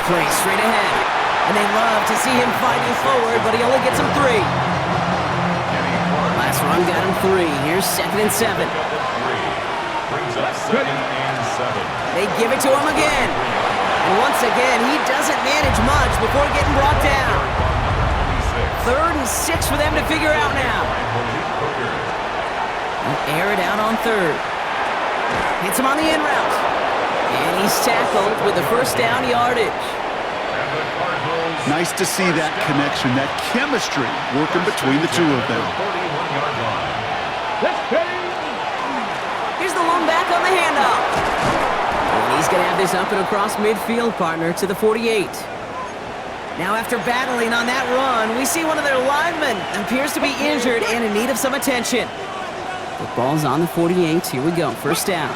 play straight ahead. And they love to see him fighting forward, but he only gets him 3. Last run got him 3. Here's 2nd and 7. Brings up 2nd and 7. They give it to him again. And once again, he doesn't manage much before getting brought down. 3rd and 6 for them to figure out now. He'll air it out on 3rd. Hits him on the in route. And he's tackled with the first down yardage. Nice to see that connection, that chemistry working between the two of them. Here's the lone back on the handoff. And he's going to have this up and across midfield, partner, to the 48. Now after battling on that run, we see one of their linemen appears to be injured and in need of some attention. The ball's on the 48. Here we go. First down.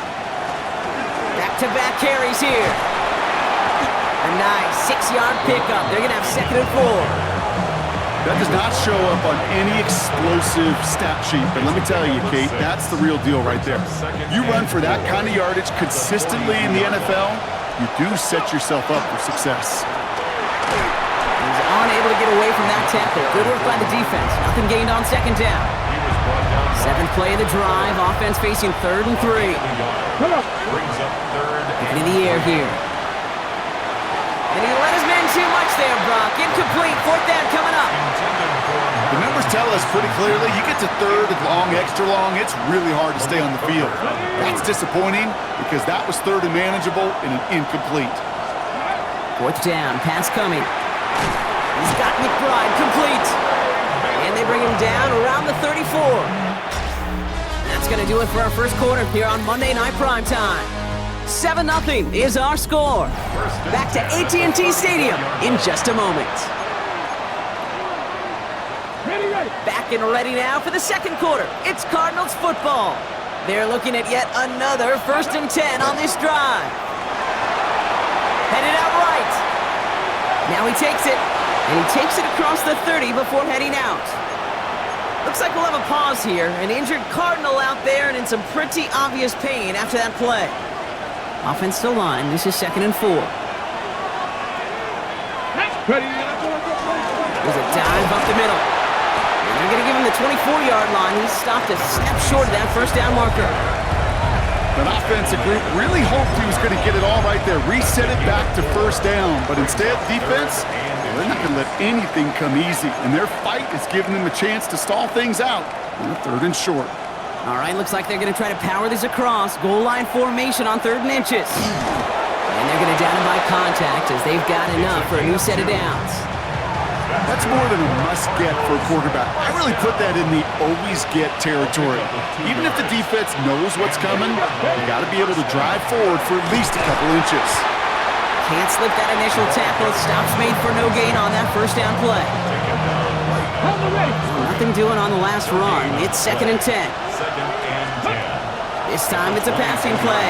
Back-to-back carries here. A nice 6-yard pickup. They're going to have 2nd and 4. That does not show up on any explosive stat sheet, but let me tell you, Kate, that's the real deal right there. You run for that kind of yardage consistently in the NFL, you do set yourself up for success. He's unable to get away from that tackle. Good work by the defense. Nothing gained on 2nd down. 7th play of the drive. Offense facing 3rd and 3. Brings up 3rd. Into the air here. And he let his men too much there, Brock. Incomplete. 4th down coming up. The numbers tell us pretty clearly, you get to 3rd and long, extra long, it's really hard to stay on the field. That's disappointing because that was 3rd and manageable and an incomplete. 4th down. Pass coming. He's got McBride complete. And they bring him down around the 34. That's going to do it for our first quarter here on Monday Night Primetime. 7-0 is our score. Back to AT&T Stadium in just a moment. Back and ready now for the second quarter. It's Cardinals football. They're looking at yet another 1st and 10 on this drive. Headed out right. Now he takes it. And he takes it across the 30 before heading out. Looks like we'll have a pause here. An injured Cardinal out there and in some pretty obvious pain after that play. Offense still line. This is 2nd and 4. There's a dive up the middle. And they're going to give him the 24-yard line. He's stopped a step short of that first down marker. An offensive group really hoped he was going to get it all right there, reset it back to 1st down. But instead, defense, they're not going to let anything come easy. And their fight is giving them a chance to stall things out on 3rd and short. All right, looks like they're going to try to power this across. Goal line formation on 3rd and inches. And they're going to down him by contact as they've got enough for a new set of downs. That's more than a must-get for a quarterback. I really put that in the always-get territory. Even if the defense knows what's coming, you got to be able to drive forward for at least a couple inches. Can't slip that initial tackle. Stops made for no gain on that first down play. Nothing doing on the last run. It's 2nd and 10. This time it's a passing play.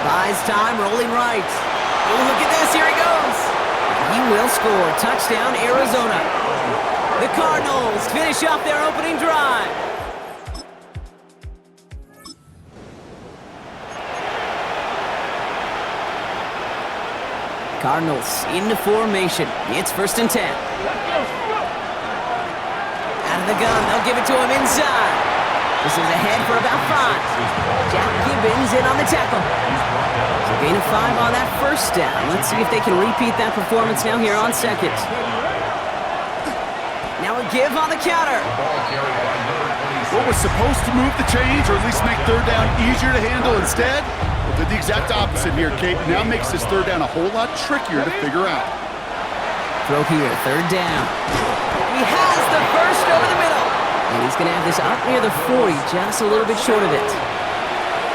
Buys time, rolling right. Oh, look at this. Here he goes. He will score. Touchdown, Arizona. The Cardinals finish off their opening drive. Cardinals into formation. It's 1st and 10. Out of the gun. They'll give it to him inside. This is ahead for about 5. Jack Gibbons in on the tackle. So gain of 5 on that first down. Let's see if they can repeat that performance now here on 2nd. Now a give on the counter. What was supposed to move the change or at least make 3rd down easier to handle instead? Well, did the exact opposite here, Kate. Now makes this 3rd down a whole lot trickier to figure out. Throw here, 3rd down. He has the first over the middle. And he's going to have this up near the 40, just a little bit short of it.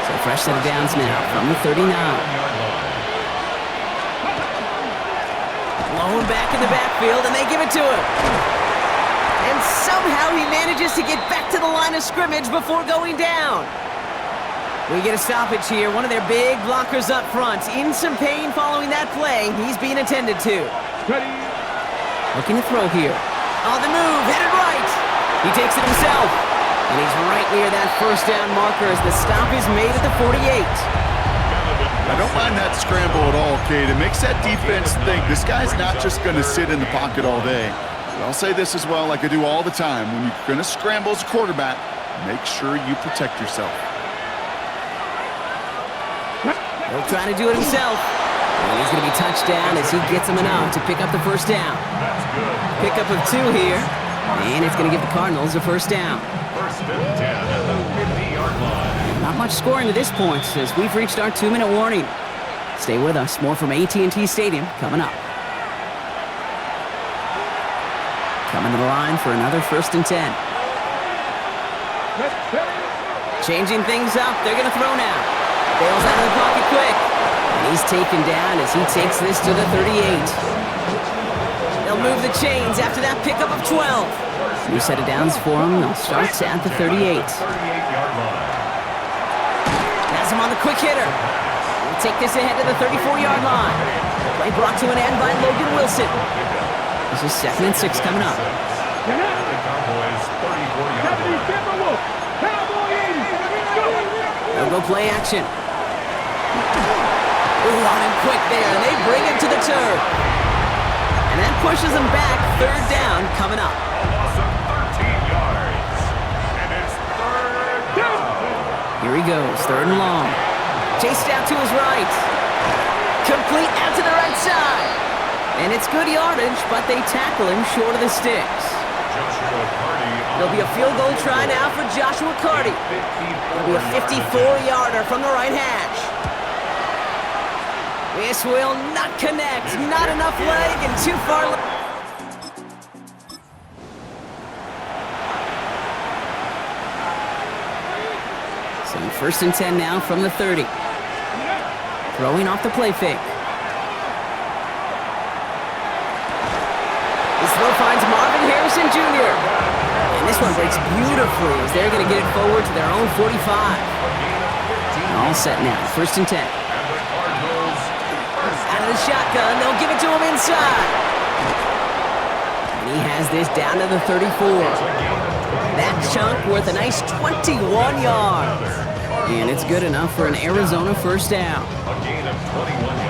So fresh set of downs now from the 39. Blown back in the backfield, and they give it to him. And somehow he manages to get back to the line of scrimmage before going down. We get a stoppage here. One of their big blockers up front. In some pain following that play. He's being attended to. Looking to throw here. On the move, headed right. He takes it himself. And he's right near that first down marker as the stop is made at the 48. I don't mind that scramble at all, Cade. It makes that defense think this guy's not just going to sit in the pocket all day. But I'll say this as well, like I do all the time. When you're going to scramble as a quarterback, make sure you protect yourself. He'll try to do it himself. And he's going to be touched down as he gets him enough to pick up the first down. Pickup of 2 here. And it's going to give the Cardinals a first down. First and 10 at the 50-yard line. Not much scoring to this point as we've reached our 2-minute warning. Stay with us. More from AT&T Stadium coming up. Coming to the line for another first and 10. Changing things up. They're going to throw now. Bails out of the pocket quick. And he's taken down as he takes this to the 38. They'll move the chains after that pickup of 12. New set of downs for him. They'll start at the 38. Has him on the quick hitter. He'll take this ahead to the 34-yard line. Play brought to an end by Logan Wilson. This is 2nd and 6 coming up. The Cowboys 34-yard line. They'll go play action. Ooh, on him quick there, and they bring him to the turf. And that pushes him back. 3rd down coming up. A loss of 13 yards. And it's 3rd down. Here he goes, 3rd and long. Chased out to his right. Complete out to the right side. And it's good yardage, but they tackle him short of the sticks. There'll be a field goal try now for Joshua Carty. It'll be a 54-yarder from the right hash. This will not connect. Not enough leg and too far left. So 1st and 10 now from the 30. Throwing off the play fake. This throw finds Marvin Harrison Jr. And this one breaks beautifully as they're going to get it forward to their own 45. All set now. 1st and 10. Out of the shotgun, they'll give it to him inside. And he has this down to the 34. That chunk worth a nice 21 yards. And it's good enough for an Arizona first down.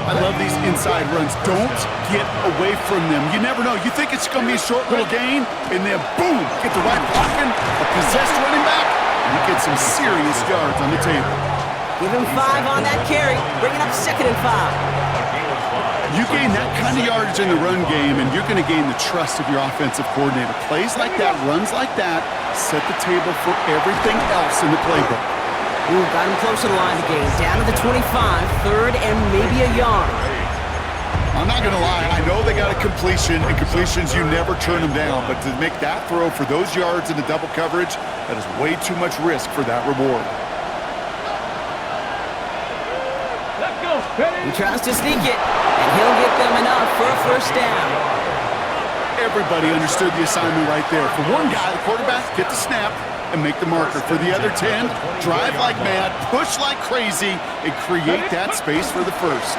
I love these inside runs. Don't get away from them. You never know. You think it's going to be a short little gain, and then boom, get the right blocking, a possessed running back, and you get some serious yards on the table. Give him 5 on that carry, bringing up 2nd and 5. You gain that kind of yardage in the run game, and you're going to gain the trust of your offensive coordinator. Plays like that, runs like that, set the table for everything else in the playbook. Ooh, got him close to the line of the game. Down to the 25, 3rd and maybe a yard. I'm not going to lie. I know they got a completion, and completions, you never turn them down. But to make that throw for those yards in the double coverage, that is way too much risk for that reward. He tries to sneak it, and he'll get them enough for a first down. Everybody understood the assignment right there. For one guy, the quarterback, get the snap and make the marker. For the other 10, drive like mad, push like crazy, and create that space for the first.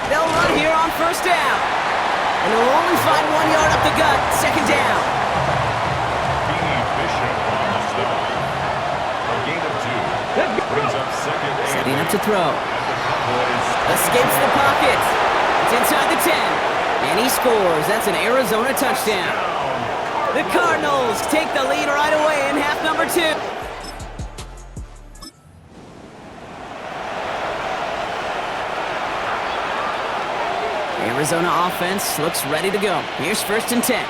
They'll run here on first down. And they'll only find 1 yard up the gut, 2nd down. A gain of 2. Brings up 2nd and Setting up to throw. Cowboys. Escapes the pocket. It's inside the 10. And he scores. That's an Arizona touchdown. The Cardinals take the lead right away in half number 2. Arizona offense looks ready to go. Here's 1st and 10.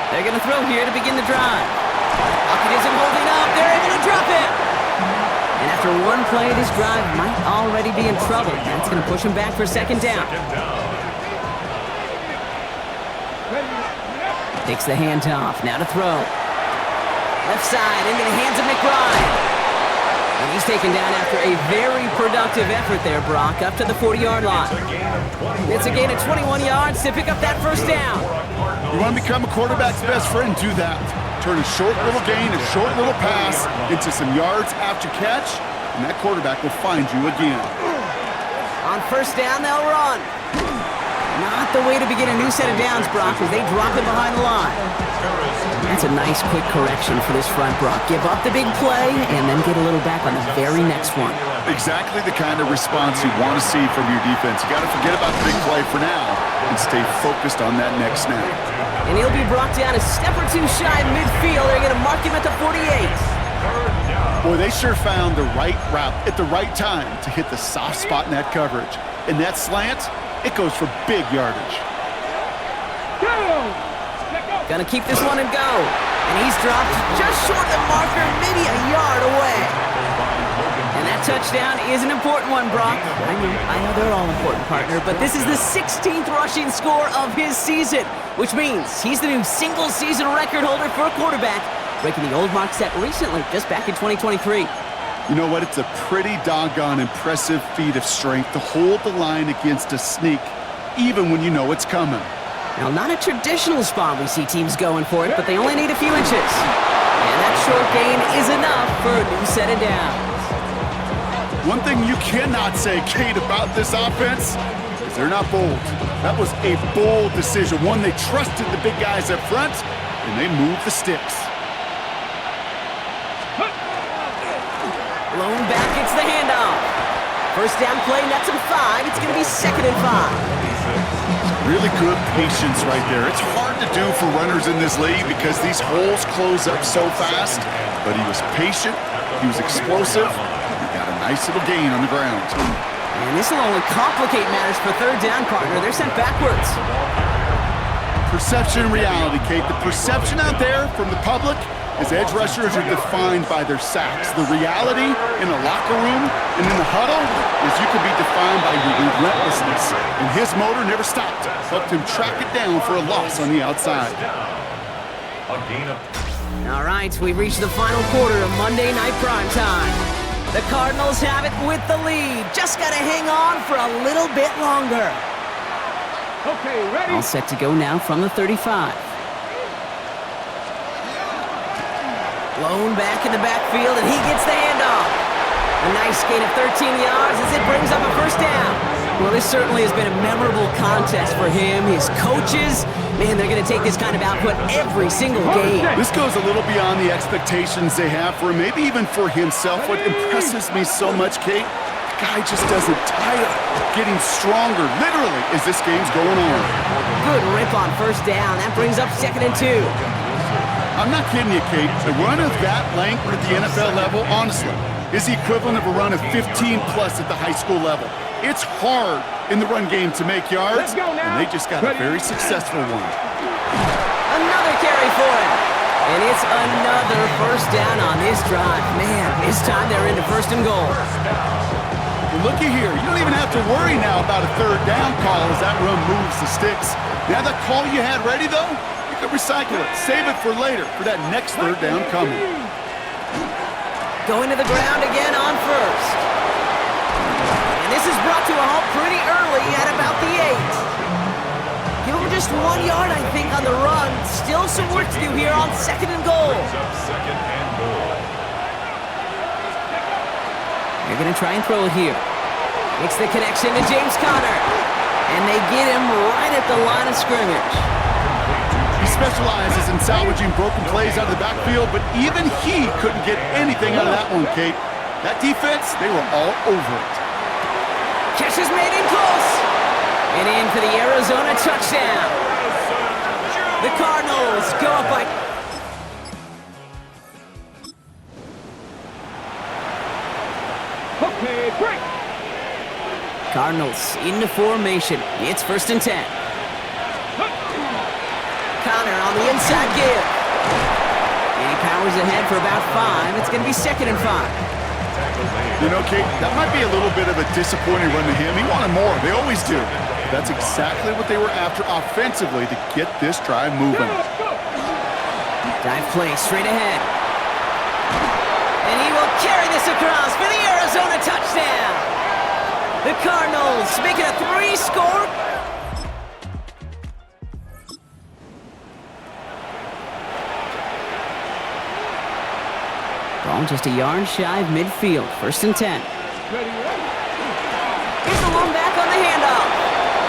They're going to throw here to begin the drive. Pocket isn't holding up. They're able to drop it. And after one play, this drive might already be in trouble. That's going to push him back for 2nd down. Takes the handoff. Now to throw. Left side into the hands of McBride. And he's taken down after a very productive effort there, Brock, up to the 40-yard line. It's a gain of 21 yards to pick up that first down. You want to become a quarterback's best friend? Do that. Turn a short little gain, a short little pass into some yards after catch, and that quarterback will find you again. On first down, they'll run. Not the the way to begin a new set of downs, Brock, as they drop it behind the line. That's a nice quick correction for this front, Brock. Give up the big play and then get a little back on the very next one. Exactly the kind of response you want to see from your defense. You got to forget about the big play for now and stay focused on that next snap. And he'll be brought down a step or two shy of midfield. They're going to mark him at the 48. Boy, they sure found the right route at the right time to hit the soft spot in that coverage. And that slant, it goes for big yardage. Gonna keep this one and go. And he's dropped just short of the marker, maybe a yard away. And that touchdown is an important one, Brock. I know they're all important, partner, but this is the 16th rushing score of his season, which means he's the new single-season record holder for a quarterback, breaking the old mark set recently, just back in 2023. You know what? It's a pretty doggone impressive feat of strength to hold the line against a sneak, even when you know it's coming. Now, not a traditional spot we see teams going for it, but they only need a few inches. And that short gain is enough for a new set of downs. One thing you cannot say, Kate, about this offense is they're not bold. That was a bold decision, one they trusted the big guys up front, and they moved the sticks. Blown back, it's the handoff. First down play, nets him 5. It's going to be 2nd and 5. Really good patience right there. It's hard to do for runners in this league because these holes close up so fast. But he was patient, he was explosive, and he got a nice little gain on the ground. And this will only complicate matters for third down, partner. They're sent backwards. Perception and reality, Kate. The perception out there from the public is edge rushers are defined by their sacks. The reality in a locker room and in the huddle is you can be defined by your relentlessness. And his motor never stopped. Helped him track it down for a loss on the outside. All right, we've reached the final quarter of Monday Night Primetime. The Cardinals have it with the lead. Just got to hang on for a little bit longer. Okay, ready? All set to go now from the 35. Blown back in the backfield, and he gets the handoff. A nice gain of 13 yards as it brings up a first down. Well, this certainly has been a memorable contest for him. His coaches, man, they're going to take this kind of output every single game. This goes a little beyond the expectations they have for him, maybe even for himself. What impresses me so much, Kate, the guy just doesn't tire. Getting stronger, literally, as this game's going on. Good rip on first down. That brings up 2nd and 2. I'm not kidding you, Kate. A run of that length at the NFL level, honestly, is the equivalent of a run of 15-plus at the high school level. It's hard in the run game to make yards, and they just got a very successful one. Another carry for him. And it's another first down on this drive. Man, this time they're into 1st and goal. Well, looky here. You don't even have to worry now about a third down call as that run moves the sticks. Now that call you had ready, though, recycle it. Save it for later for that next third down coming. Going to the ground again on 1st. And this is brought to a halt pretty early at about the 8. Give him just 1 yard, I think, on the run. Still some work to do here on 2nd and goal. They're going to try and throw it here. Makes the connection to James Conner. And they get him right at the line of scrimmage. He specializes in salvaging broken plays out of the backfield, but even he couldn't get anything out of that one, Kate. That defense, they were all over it. Catch is made in close. And in for the Arizona touchdown. The Cardinals go up by... Okay, break. Cardinals into formation. It's 1st and 10. Conner on the inside give. And he powers ahead for about 5. It's going to be 2nd and 5. You know, Kate, that might be a little bit of a disappointing run to him. He wanted more. They always do. But that's exactly what they were after offensively to get this drive moving. Dive play straight ahead. And he will carry this across for the Arizona touchdown. The Cardinals make it a 3-score. Ball just a yard shy of midfield. 1st and 10. Here's the long back on the handoff.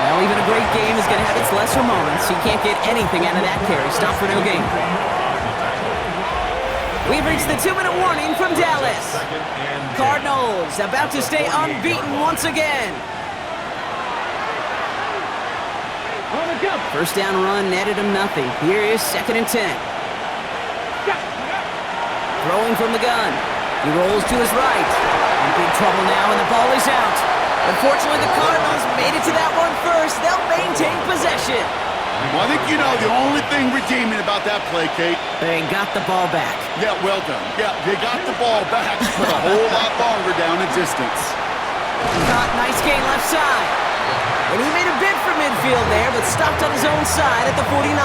Well, even a great game is going to have its lesser moments. You can't get anything out of that carry. Stop for no gain. We've reached the 2-minute warning from Dallas. Cardinals about to stay unbeaten once again. On the jump. First down run netted him nothing. Here is 2nd and 10. Throwing from the gun. He rolls to his right. In big trouble now, and the ball is out. Unfortunately, the Cardinals made it to that one first. They'll maintain possession. Well, I think you know the only thing redeeming about that play, Kate. They got the ball back. Yeah, well done. Yeah, they got the ball back, but a whole lot longer down the distance. Caught, nice gain left side. And he made a bid for midfield there, but stopped on his own side at the 49.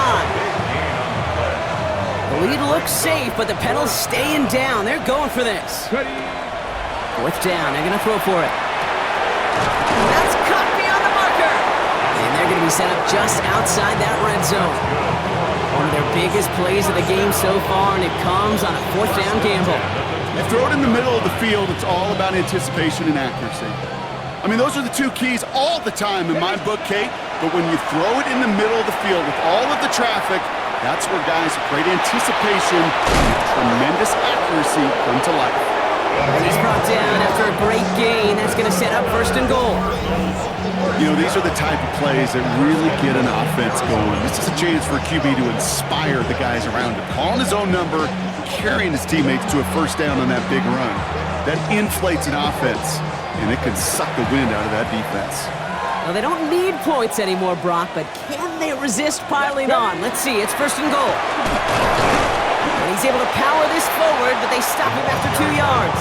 The lead looks safe, but the pedals staying down. They're going for this. Ready. 4th down, they're going to throw for it. That's caught beyond the marker. And they're going to be set up just outside that red zone. One of their biggest plays of the game so far, and it comes on a 4th down gamble. You throw it in the middle of the field, it's all about anticipation and accuracy. I mean, those are the two keys all the time in my book, Kate. But when you throw it in the middle of the field with all of the traffic, that's where guys with great anticipation and tremendous accuracy come to life. And he's brought down after a great gain. That's going to set up 1st and goal. You know, these are the type of plays that really get an offense going. This is a chance for a QB to inspire the guys around him. Calling his own number, carrying his teammates to a 1st down on that big run. That inflates an offense, and it can suck the wind out of that defense. Well, they don't need points anymore, Brock, but can they resist piling on? Let's see. It's 1st and goal. And he's able to power this forward, but they stop him after 2 yards.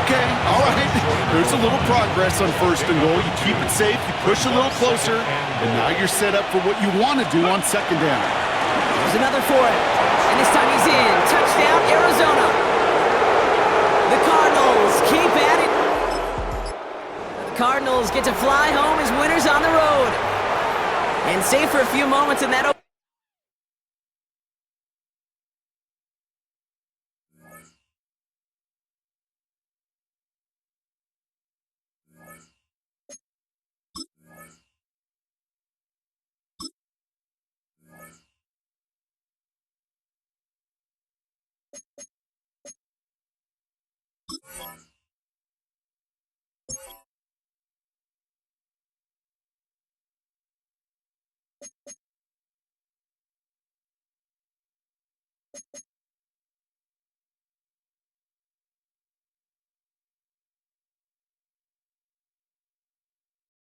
Okay, all right. There's a little progress on 1st and goal. You keep it safe, you push a little closer, and now you're set up for what you want to do on 2nd down. There's another for him. And this time he's in. Touchdown, Arizona. The Cardinals keep at it. The Cardinals get to fly home as winners on the road. And save for a few moments in that